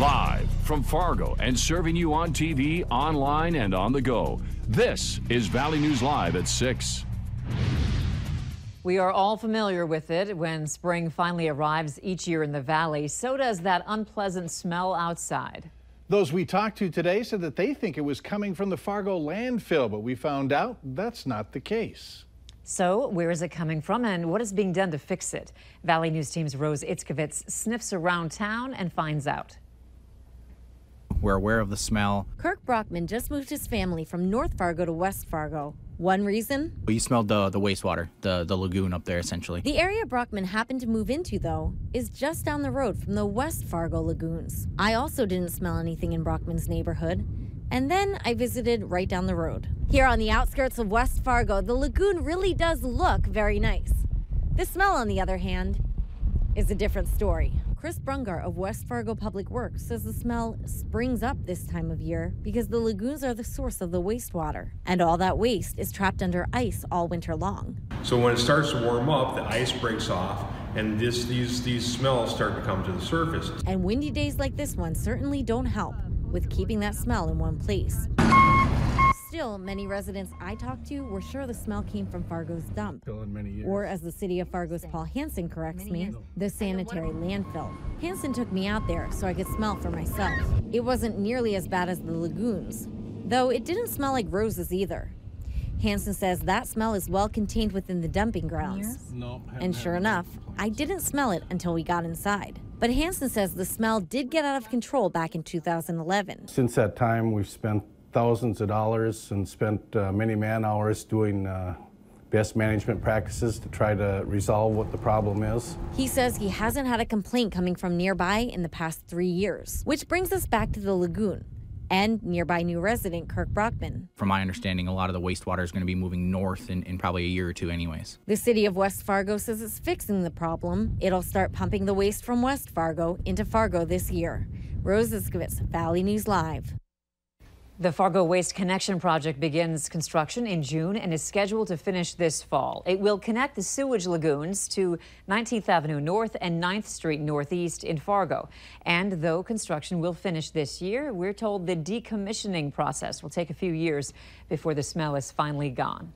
Live from Fargo and serving you on TV, online, and on the go. This is Valley News Live at 6. We are all familiar with it. When spring finally arrives each year in the valley, so does that unpleasant smell outside. Those we talked to today said that they think it was coming from the Fargo landfill, but we found out that's not the case. So where is it coming from and what is being done to fix it? Valley News Team's Rose Itzkovitz sniffs around town and finds out. We're aware of the smell. Kirk Brockman just moved his family from North Fargo to West Fargo. One reason? We smelled the wastewater, the lagoon up there, essentially. The area Brockman happened to move into, though, is just down the road from the West Fargo lagoons. I also didn't smell anything in Brockman's neighborhood. And then I visited right down the road. Here on the outskirts of West Fargo, the lagoon really does look very nice. The smell, on the other hand, is a different story. Chris Brungar of West Fargo Public Works says the smell springs up this time of year because the lagoons are the source of the wastewater, and all that waste is trapped under ice all winter long. So when it starts to warm up, the ice breaks off, and these smells start to come to the surface. And windy days like this one certainly don't help with keeping that smell in one place. Still, many residents I talked to were sure the smell came from Fargo's dump, or as the city of Fargo's Paul Hansen corrects me, the sanitary landfill. Hansen took me out there so I could smell for myself. It wasn't nearly as bad as the lagoons, though it didn't smell like roses either. Hansen says that smell is well contained within the dumping grounds. And sure enough, I didn't smell it until we got inside. But Hansen says the smell did get out of control back in 2011. Since that time, we've spent thousands of dollars and spent many man-hours doing best management practices to try to resolve what the problem is. He says he hasn't had a complaint coming from nearby in the past 3 years, which brings us back to the lagoon and nearby new resident Kirk Brockman. From my understanding, a lot of the wastewater is going to be moving north in probably a year or two anyways. The city of West Fargo says it's fixing the problem. It'll start pumping the waste from West Fargo into Fargo this year. Rose Itzkovitz, Valley News Live. The Fargo Waste Connection Project begins construction in June and is scheduled to finish this fall. It will connect the sewage lagoons to 19th Avenue North and 9th Street Northeast in Fargo. And though construction will finish this year, we're told the decommissioning process will take a few years before the smell is finally gone.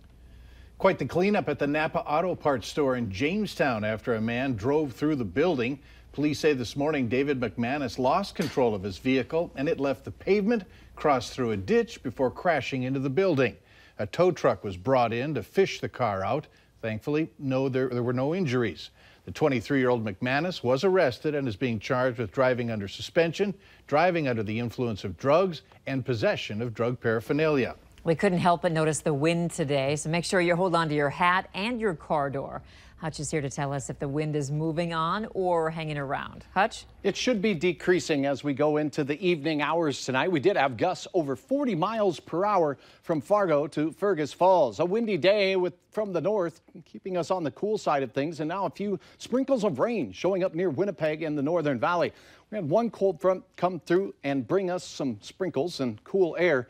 Quite the cleanup at the Napa Auto Parts store in Jamestown after a man drove through the building. Police say this morning David McManus lost control of his vehicle and it left the pavement, crossed through a ditch before crashing into the building. A tow truck was brought in to fish the car out. Thankfully, there were no injuries. The 23-year-old McManus was arrested and is being charged with driving under suspension, driving under the influence of drugs, and possession of drug paraphernalia. We couldn't help but notice the wind today, so make sure you hold on to your hat and your car door. Hutch is here to tell us if the wind is moving on or hanging around. Hutch? It should be decreasing as we go into the evening hours tonight. We did have gusts over 40 miles per hour from Fargo to Fergus Falls. A windy day from the north, keeping us on the cool side of things, and now a few sprinkles of rain showing up near Winnipeg and the Northern Valley. We had one cold front come through and bring us some sprinkles and cool air.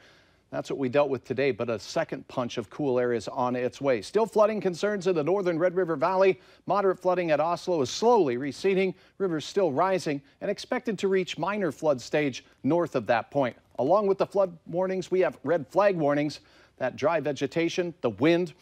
That's what we dealt with today, but a second punch of cool air is on its way. Still flooding concerns in the northern Red River Valley. Moderate flooding at Oslo is slowly receding. Rivers still rising and expected to reach minor flood stage north of that point. Along with the flood warnings, we have red flag warnings. That dry vegetation, the wind,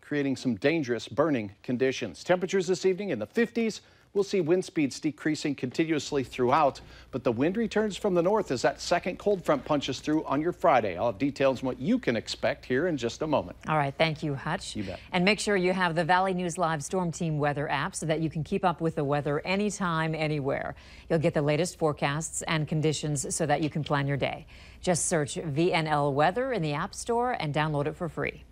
creating some dangerous burning conditions. Temperatures this evening in the 50s. We'll see wind speeds decreasing continuously throughout, but the wind returns from the north as that second cold front punches through on your Friday. I'll have details on what you can expect here in just a moment. All right, thank you, Hutch. You bet. And make sure you have the Valley News Live Storm Team weather app so that you can keep up with the weather anytime, anywhere. You'll get the latest forecasts and conditions so that you can plan your day. Just search VNL Weather in the App Store and download it for free.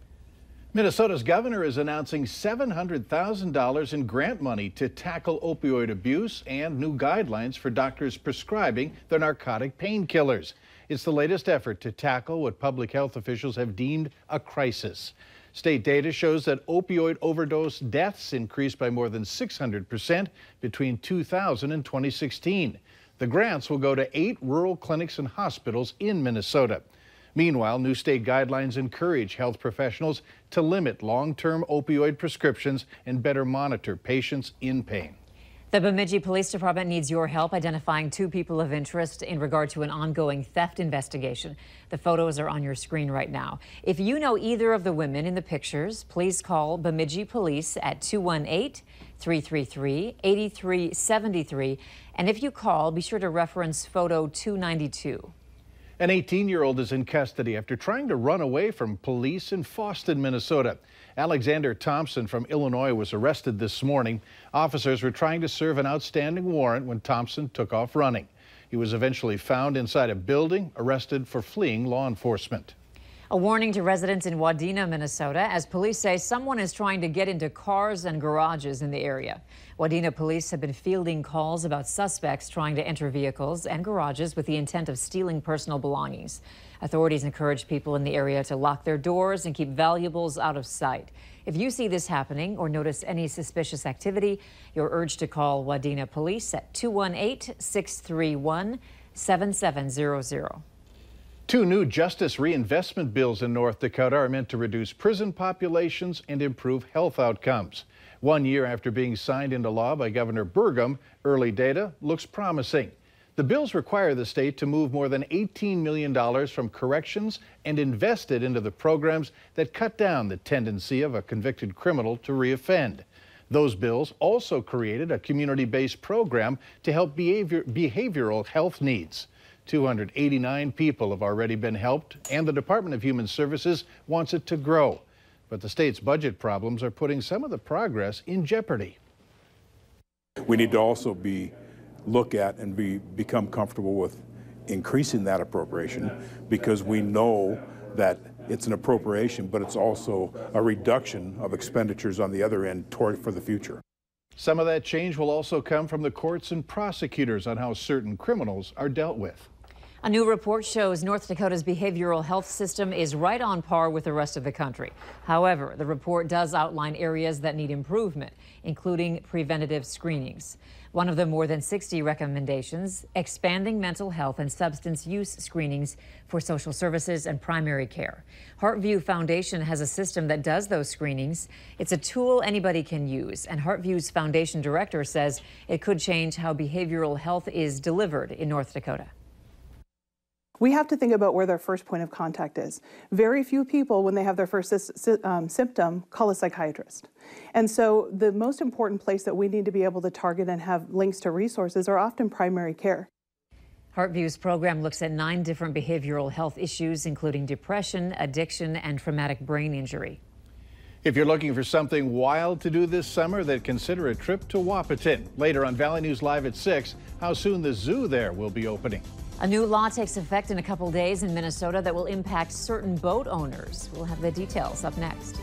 Minnesota's governor is announcing $700,000 in grant money to tackle opioid abuse and new guidelines for doctors prescribing the narcotic painkillers. It's the latest effort to tackle what public health officials have deemed a crisis. State data shows that opioid overdose deaths increased by more than 600% between 2000 and 2016. The grants will go to 8 rural clinics and hospitals in Minnesota. Meanwhile, new state guidelines encourage health professionals to limit long-term opioid prescriptions and better monitor patients in pain. The Bemidji Police Department needs your help identifying 2 people of interest in regard to an ongoing theft investigation. The photos are on your screen right now. If you know either of the women in the pictures, please call Bemidji Police at 218-333-8373. And if you call, be sure to reference photo 292. An 18-year-old is in custody after trying to run away from police in Fosston, Minnesota. Alexander Thompson from Illinois was arrested this morning. Officers were trying to serve an outstanding warrant when Thompson took off running. He was eventually found inside a building, arrested for fleeing law enforcement. A warning to residents in Wadena, Minnesota, as police say someone is trying to get into cars and garages in the area. Wadena police have been fielding calls about suspects trying to enter vehicles and garages with the intent of stealing personal belongings. Authorities encourage people in the area to lock their doors and keep valuables out of sight. If you see this happening or notice any suspicious activity, you're urged to call Wadena Police at 218-631-7700. 2 new justice reinvestment bills in North Dakota are meant to reduce prison populations and improve health outcomes. 1 year after being signed into law by Governor Burgum, early data looks promising. The bills require the state to move more than $18 million from corrections and invest it into the programs that cut down the tendency of a convicted criminal to reoffend. Those bills also created a community-based program to help behavioral health needs. 289 people have already been helped, and the Department of Human Services wants it to grow. But the state's budget problems are putting some of the progress in jeopardy. We need to also look at and become comfortable with increasing that appropriation, because we know that it's an appropriation, but it's also a reduction of expenditures on the other end for the future. Some of that change will also come from the courts and prosecutors on how certain criminals are dealt with. A new report shows North Dakota's behavioral health system is right on par with the rest of the country. However, the report does outline areas that need improvement, including preventative screenings. One of the more than 60 recommendations, expanding mental health and substance use screenings for social services and primary care. Heartview Foundation has a system that does those screenings. It's a tool anybody can use, and Heartview's foundation director says it could change how behavioral health is delivered in North Dakota. We have to think about where their first point of contact is. Very few people, when they have their first symptom, call a psychiatrist. And so the most important place that we need to be able to target and have links to resources are often primary care. Heartview's program looks at 9 different behavioral health issues, including depression, addiction, and traumatic brain injury. If you're looking for something wild to do this summer, then consider a trip to Wahpeton. Later on Valley News Live at 6, how soon the zoo there will be opening. A new law takes effect in a couple days in Minnesota that will impact certain boat owners. We'll have the details up next.